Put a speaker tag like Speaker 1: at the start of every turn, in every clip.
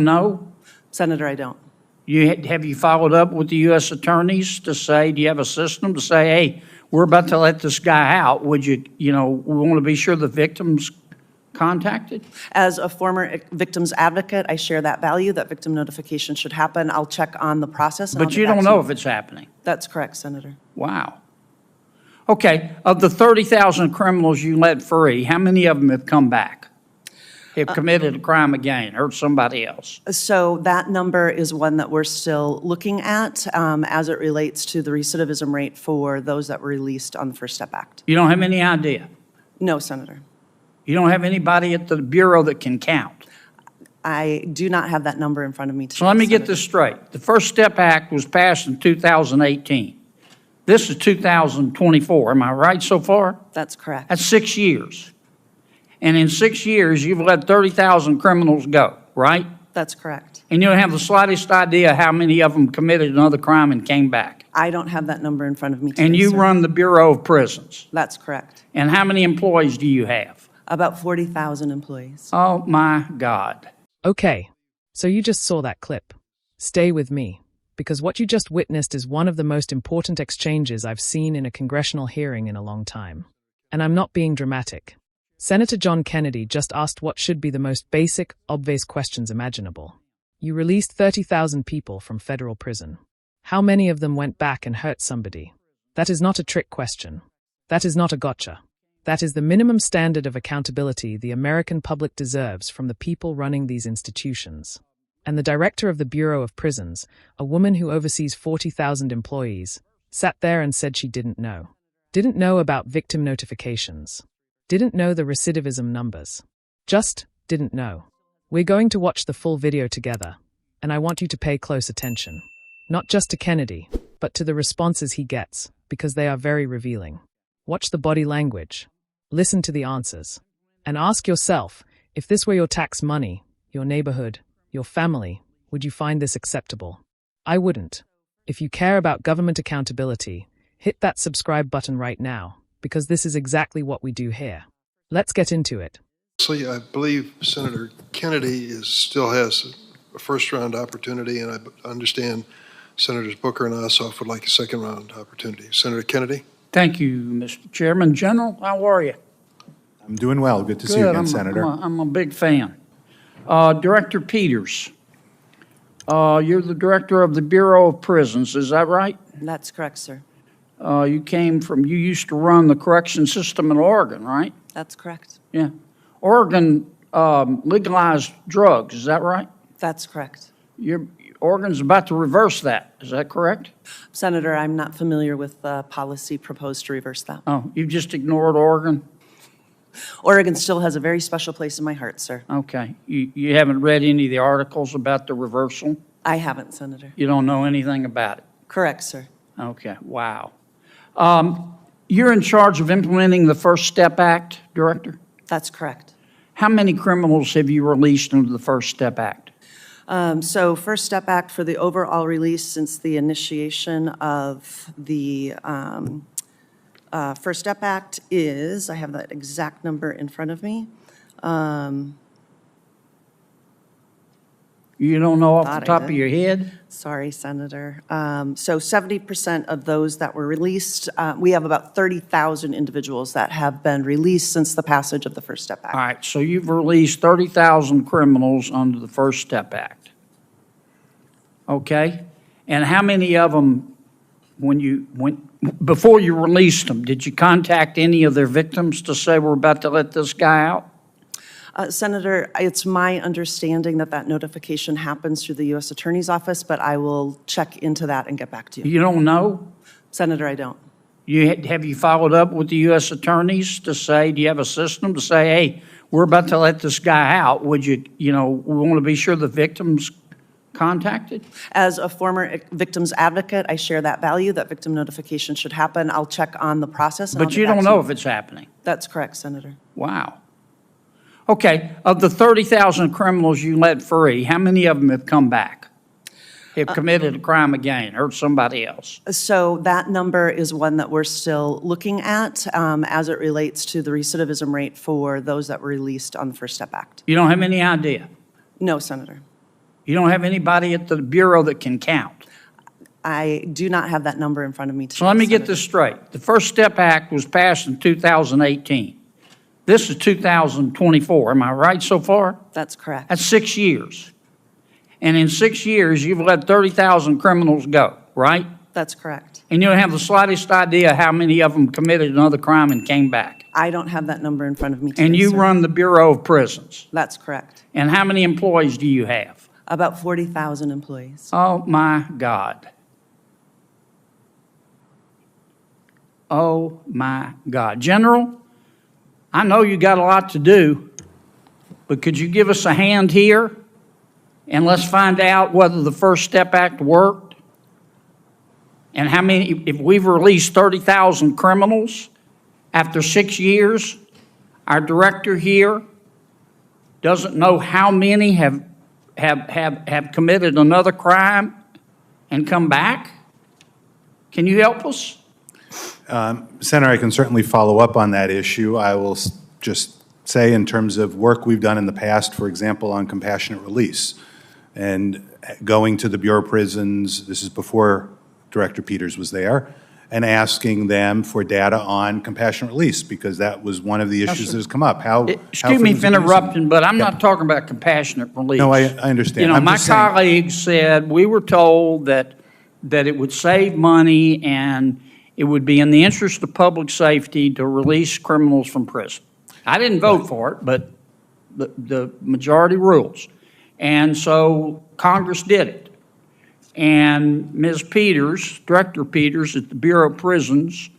Speaker 1: No?
Speaker 2: Senator, I don't.
Speaker 1: Have you followed up with the U.S. attorneys to say, do you have a system to say, hey, we're about to let this guy out? Would we want to be sure the victim's contacted?
Speaker 2: As a former victim's advocate, I share that value, that victim notification should happen. I'll check on the process.
Speaker 1: But you don't know if it's happening.
Speaker 2: That's correct, Senator.
Speaker 1: Wow. Okay, of the 30,000 criminals you let free, how many of them have come back? Have committed a crime again, hurt somebody else?
Speaker 2: So that number is one that we're still looking at as it relates to the recidivism rate for those that were released on the First Step Act.
Speaker 1: You don't have any idea?
Speaker 2: No, Senator.
Speaker 1: You don't have anybody at the Bureau that can count?
Speaker 2: I do not have that number in front of me today,
Speaker 1: So let me
Speaker 2: Senator.
Speaker 1: get this straight. The First Step Act was passed in 2018. This is 2024. Am I right so far?
Speaker 2: That's correct.
Speaker 1: That's 6 years. And in 6 years, you've let 30,000 criminals go, right?
Speaker 2: That's correct.
Speaker 1: And you don't have the slightest idea how many of them committed another crime and came back.
Speaker 2: I don't have that number in front of me today,
Speaker 1: And you
Speaker 2: sir.
Speaker 1: run the Bureau of Prisons.
Speaker 2: That's correct.
Speaker 1: And how many employees do you have?
Speaker 2: About 40,000 employees.
Speaker 1: Oh, my God.
Speaker 3: Okay, so you just saw that clip. Stay with me, because what you just witnessed is one of the most important exchanges I've seen in a congressional hearing in a long time. And I'm not being dramatic. Senator John Kennedy just asked what should be the most basic, obvious questions imaginable. You released 30,000 people from federal prison. How many of them went back and hurt somebody? That is not a trick question. That is not a gotcha. That is the minimum standard of accountability the American public deserves from the people running these institutions. And the director of the Bureau of Prisons, a woman who oversees 40,000 employees, sat there and said she didn't know. Didn't know about victim notifications. Didn't know the recidivism numbers. Just didn't know. We're going to watch the full video together, and I want you to pay close attention. Not just to Kennedy, but to the responses he gets, because they are very revealing. Watch the body language. Listen to the answers. And ask yourself, if this were your tax money, your neighborhood, your family, would you find this acceptable? I wouldn't. If you care about government accountability, hit that subscribe button right now, because this is exactly what we do here. Let's get into it.
Speaker 4: I believe Senator Kennedy still has a first-round opportunity, and I understand Senators Booker and Ossoff would like a second-round opportunity. Senator Kennedy?
Speaker 1: Thank you, Mr. Chairman. General, how are you?
Speaker 5: I'm doing well. Good to see you again,
Speaker 1: I'm
Speaker 5: Senator.
Speaker 1: I'm a big fan. Director Peters, you're the director of the Bureau of Prisons, is that right?
Speaker 2: That's correct, sir.
Speaker 1: You used to run the correction system in Oregon, right?
Speaker 2: That's correct.
Speaker 1: Yeah. Oregon legalized drugs, is that right?
Speaker 2: That's correct.
Speaker 1: Oregon's about to reverse that, is that correct?
Speaker 2: Senator, I'm not familiar with the policy proposed to reverse that.
Speaker 1: Oh, you just ignored Oregon?
Speaker 2: Oregon still has a very special place in my heart, sir.
Speaker 1: Okay. You haven't read any of the articles about the reversal?
Speaker 2: I haven't, Senator.
Speaker 1: You don't know anything about it?
Speaker 2: Correct, sir.
Speaker 1: Okay, wow. You're in charge of implementing the First Step Act, Director?
Speaker 2: That's correct.
Speaker 1: How many criminals have you released under the First Step Act?
Speaker 2: So First Step Act for the overall release since the initiation of the First Step Act is, I have that exact number in front of me.
Speaker 1: You don't know off the
Speaker 2: Thought I
Speaker 1: top of
Speaker 2: did.
Speaker 1: your head?
Speaker 2: Sorry, Senator. So 70% of those that were released, we have about 30,000 individuals that have been released since the passage of the First Step Act.
Speaker 1: All right, so you've released 30,000 criminals under the First Step Act. Okay? And how many of them, before you released them, did you contact any of their victims to say we're about to let this guy out?
Speaker 2: Senator, it's my understanding that that notification happens through the U.S. Attorney's Office, but I will check into that and get back to you.
Speaker 1: You don't know?
Speaker 2: Senator, I don't.
Speaker 1: Have you followed up with the U.S. attorneys to say, do you have a system to say, hey, we're about to let this guy out? We want to be sure the victim's contacted?
Speaker 2: As a former victim's advocate, I share that value, that victim notification should happen. I'll check on the process.
Speaker 1: But you don't know if it's happening?
Speaker 2: That's correct, Senator.
Speaker 1: Wow. Okay, of the 30,000 criminals you let free, how many of them have come back? Have committed a crime again, hurt somebody else?
Speaker 2: So that number is one that we're still looking at as it relates to the recidivism rate for those that were released on the First Step Act.
Speaker 1: You don't have any idea?
Speaker 2: No, Senator.
Speaker 1: You don't have anybody at the Bureau that can count.
Speaker 2: I do not have that number in front of me today.
Speaker 1: So let me get
Speaker 2: Senator.
Speaker 1: this straight. The First Step Act was passed in 2018. This is 2024. Am I right so far?
Speaker 2: That's correct.
Speaker 1: That's 6 years. And in 6 years, you've let 30,000 criminals go, right?
Speaker 2: That's correct.
Speaker 1: And you don't have the slightest idea how many of them committed another crime and came back.
Speaker 2: I don't have that number in front of me today,
Speaker 1: And you
Speaker 2: sir.
Speaker 1: run the Bureau of Prisons.
Speaker 2: That's correct.
Speaker 1: And how many employees do you have?
Speaker 2: About 40,000 employees.
Speaker 1: Oh, my God. Oh, my God. General, I know you got a lot to do, but could you give us a hand here? And let's find out whether the First Step Act worked. And how many, if we've released 30,000 criminals after 6 years, our director here doesn't know how many have committed another crime and come back? Can you help us?
Speaker 5: Senator, I can certainly follow up on that issue. I will just say in terms of work we've done in the past, for example, on compassionate release, and going to the Bureau of Prisons, this is before Director Peters was there, and asking them for data on compassionate release, because that was one of the issues that has come up.
Speaker 1: Excuse me for interrupting, but I'm not talking about compassionate release.
Speaker 5: No, I understand.
Speaker 1: You know,
Speaker 5: I'm
Speaker 1: my
Speaker 5: just saying-
Speaker 1: colleagues said, we were told that it would save money and it would be in the interest of public safety to release criminals from prison. I didn't vote for it, but the majority rules. And so Congress did it. And Ms. Peters, Director Peters at the Bureau of Prisons,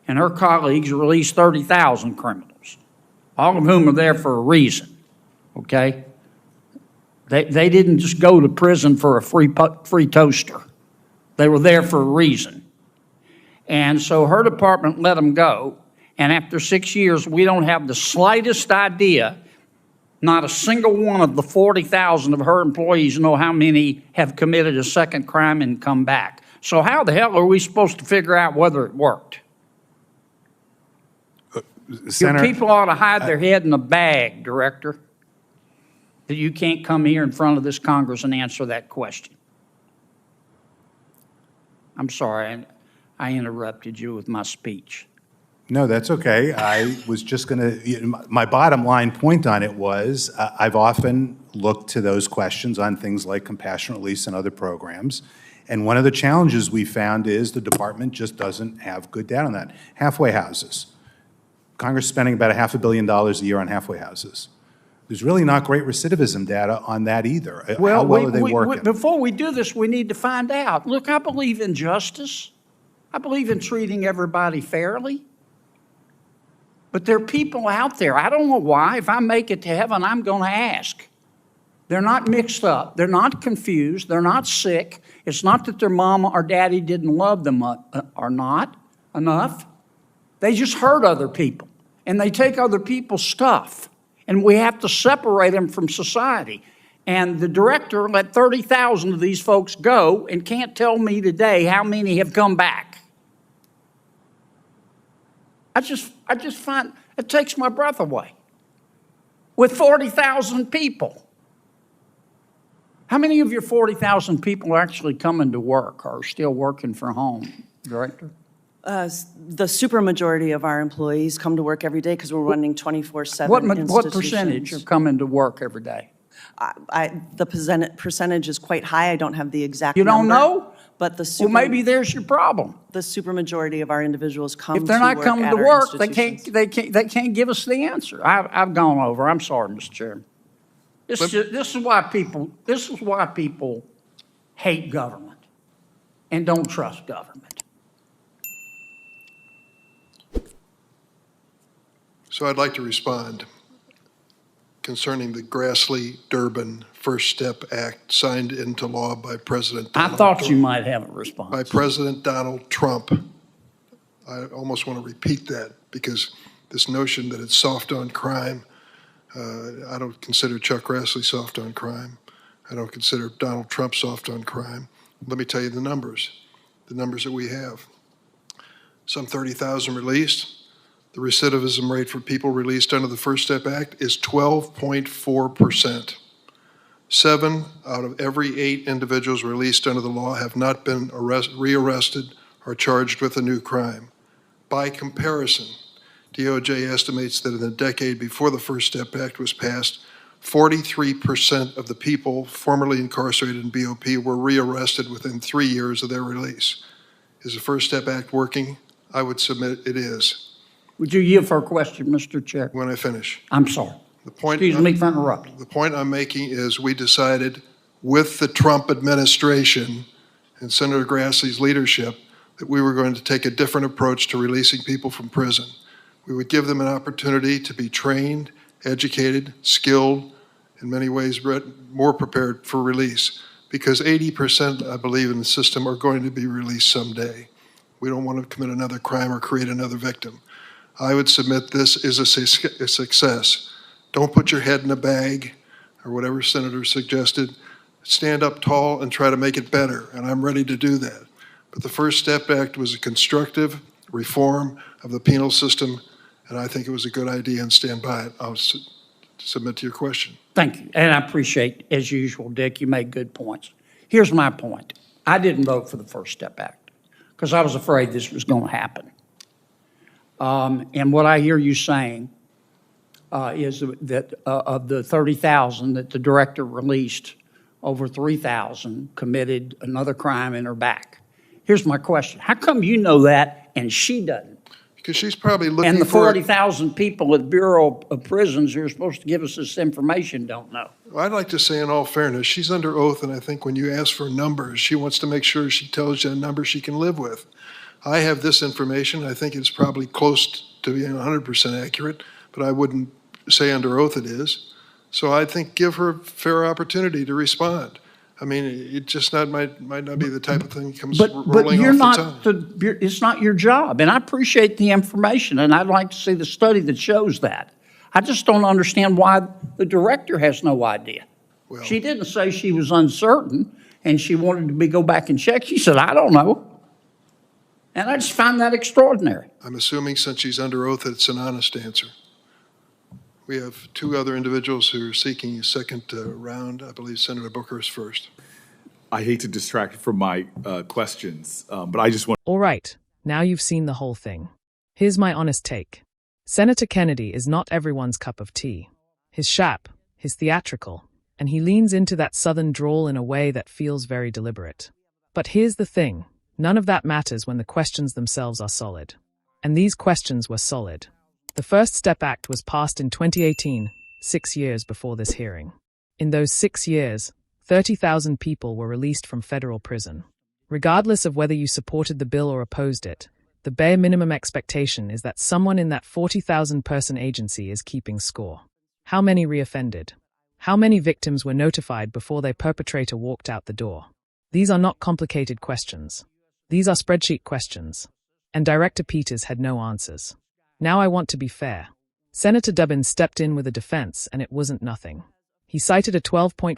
Speaker 1: and her colleagues released 30,000 criminals, all of whom are there for a reason, okay? They didn't just go to prison for a free toaster. They were there for a reason. And so her department let them go, and after 6 years, we don't have the slightest idea. Not a single one of the 40,000 of her employees know how many have committed a second crime and come back. So how the hell are we supposed to figure out whether it worked?
Speaker 5: Senator,
Speaker 1: Your people ought to hide their head in a bag, Director, that you can't come here in front of this Congress and answer that question. I'm sorry, I interrupted you with my speech.
Speaker 5: No, that's okay. I was just going to, my bottom line point on it was, I've often looked to those questions on things like compassionate release and other programs. And one of the challenges we found is the department just doesn't have good data on that. Halfway houses. Congress is spending about $500 million a year on halfway houses. There's really not great recidivism data on that either. How well are they working?
Speaker 1: Before we do this, we need to find out. Look, I believe in justice. I believe in treating everybody fairly. But there are people out there, I don't know why, if I make it to heaven, I'm going to ask. They're not mixed up. They're not confused. They're not sick. It's not that their mama or daddy didn't love them or not enough. They just hurt other people, and they take other people's stuff, and we have to separate them from society. And the director let 30,000 of these folks go and can't tell me today how many have come back. I just find it takes my breath away. With 40,000 people. How many of your 40,000 people are actually coming to work or are still working from home, Director?
Speaker 2: The supermajority of our employees come to work every day because we're running 24/7
Speaker 1: What percentage are coming to work every day?
Speaker 2: The percentage is quite high. I don't have the exact
Speaker 1: You don't
Speaker 2: number,
Speaker 1: know?
Speaker 2: But
Speaker 1: Well, maybe there's your problem.
Speaker 2: the supermajority of our individuals come
Speaker 1: If they're
Speaker 2: to
Speaker 1: not
Speaker 2: work
Speaker 1: coming
Speaker 2: at
Speaker 1: to
Speaker 2: our
Speaker 1: work, they
Speaker 2: institutions.
Speaker 1: can't give us the answer. I've gone over. I'm sorry, Mr. Chairman. This is why people hate government and don't trust government.
Speaker 4: So I'd like to respond concerning the Grassley-Durbin First Step Act signed into law by President
Speaker 1: I
Speaker 4: Donald
Speaker 1: thought you
Speaker 4: Trump.
Speaker 1: might have a response.
Speaker 4: By President Donald Trump. I almost want to repeat that because this notion that it's soft on crime, I don't consider Chuck Grassley soft on crime. I don't consider Donald Trump soft on crime. Let me tell you the numbers that we have. Some 30,000 released. The recidivism rate for people released under the First Step Act is 12.4%. 7 out of every 8 individuals released under the law have not been rearrested or charged with a new crime. By comparison, DOJ estimates that in the decade before the First Step Act was passed, 43% of the people formerly incarcerated in BOP were rearrested within 3 years of their release. Is the First Step Act working? I would submit it is.
Speaker 1: Would you yield for a question, Mr. Chair?
Speaker 4: When I finish.
Speaker 1: I'm sorry.
Speaker 4: The point
Speaker 1: Excuse me for interrupting.
Speaker 4: The point I'm making is we decided with the Trump administration and Senator Grassley's leadership that we were going to take a different approach to releasing people from prison. We would give them an opportunity to be trained, educated, skilled, in many ways more prepared for release, because 80%, I believe, in the system are going to be released someday. We don't want to commit another crime or create another victim. I would submit this is a success. Don't put your head in a bag, or whatever Senator suggested. Stand up tall and try to make it better, and I'm ready to do that. But the First Step Act was a constructive reform of the penal system, and I think it was a good idea and stand by it. I'll submit to your question.
Speaker 1: Thank you. And I appreciate, as usual, Dick, you made good points. Here's my point. I didn't vote for the First Step Act because I was afraid this was going to happen. And what I hear you saying is that of the 30,000 that the director released, over 3,000 committed another crime and are back. Here's my question. How come you know that and she doesn't?
Speaker 4: Because she's probably looking
Speaker 1: And the
Speaker 4: for
Speaker 1: 40,000 people at the Bureau of Prisons who are supposed to give us this information don't know.
Speaker 4: Well, I'd like to say in all fairness, she's under oath, and I think when you ask for numbers, she wants to make sure she tells you a number she can live with. I have this information. I think it's probably close to being 100% accurate, but I wouldn't say under oath it is. So I think give her a fair opportunity to respond. I mean, it just might not be the type of thing that comes
Speaker 1: But
Speaker 4: rolling
Speaker 1: you're
Speaker 4: off
Speaker 1: not
Speaker 4: the tongue.
Speaker 1: it's not your job, and I appreciate the information, and I'd like to see the study that shows that. I just don't understand why the director has no idea.
Speaker 4: Well,
Speaker 1: She didn't say she was uncertain, and she wanted to go back and check. She said, I don't know. And I just find that extraordinary.
Speaker 4: I'm assuming since she's under oath that it's an honest answer. We have 2 other individuals who are seeking a second round. I believe Senator Booker is first.
Speaker 6: I hate to distract from my questions, but I just want.
Speaker 3: All right, now you've seen the whole thing. Here's my honest take. Senator Kennedy is not everyone's cup of tea. He's sharp, he's theatrical, and he leans into that southern drawl in a way that feels very deliberate. But here's the thing. None of that matters when the questions themselves are solid. And these questions were solid. The First Step Act was passed in 2018, 6 years before this hearing. In those 6 years, 30,000 people were released from federal prison. Regardless of whether you supported the bill or opposed it, the bare minimum expectation is that someone in that 40,000-person agency is keeping score. How many reoffended? How many victims were notified before their perpetrator walked out the door? These are not complicated questions. These are spreadsheet questions. And Director Peters had no answers. Now I want to be fair. Senator Dubbin stepped in with a defense, and it wasn't nothing. He cited a 12.4%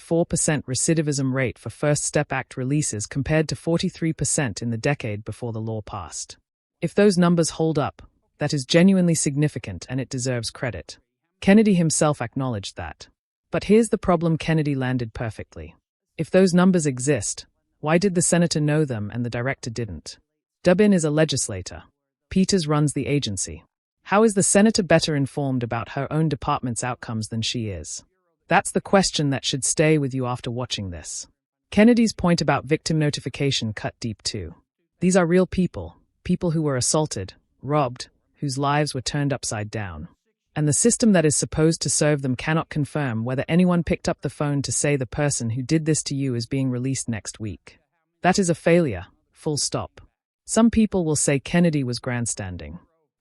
Speaker 3: recidivism rate for First Step Act releases compared to 43% in the decade before the law passed. If those numbers hold up, that is genuinely significant and it deserves credit. Kennedy himself acknowledged that. But here's the problem: Kennedy landed perfectly. If those numbers exist, why did the senator know them and the director didn't? Dubbin is a legislator. Peters runs the agency. How is the senator better informed about her own department's outcomes than she is? That's the question that should stay with you after watching this. Kennedy's point about victim notification cut deep too. These are real people, people who were assaulted, robbed, whose lives were turned upside down. And the system that is supposed to serve them cannot confirm whether anyone picked up the phone to say the person who did this to you is being released next week. That is a failure, full stop. Some people will say Kennedy was grandstanding.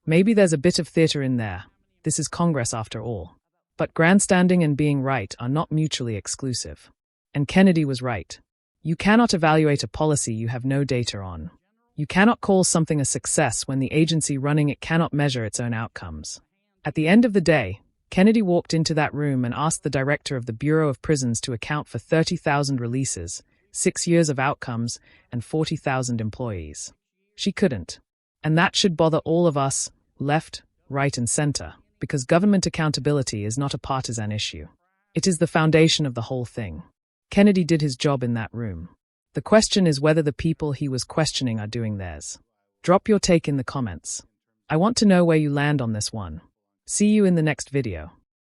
Speaker 3: Maybe there's a bit of theater in there. This is Congress after all. But grandstanding and being right are not mutually exclusive. And Kennedy was right. You cannot evaluate a policy you have no data on. You cannot call something a success when the agency running it cannot measure its own outcomes. At the end of the day, Kennedy walked into that room and asked the director of the Bureau of Prisons to account for 30,000 releases, 6 years of outcomes, and 40,000 employees. She couldn't. And that should bother all of us, left, right, and center, because government accountability is not a partisan issue. It is the foundation of the whole thing. Kennedy did his job in that room. The question is whether the people he was questioning are doing theirs. Drop your take in the comments. I want to know where you land on this one. See you in the next video.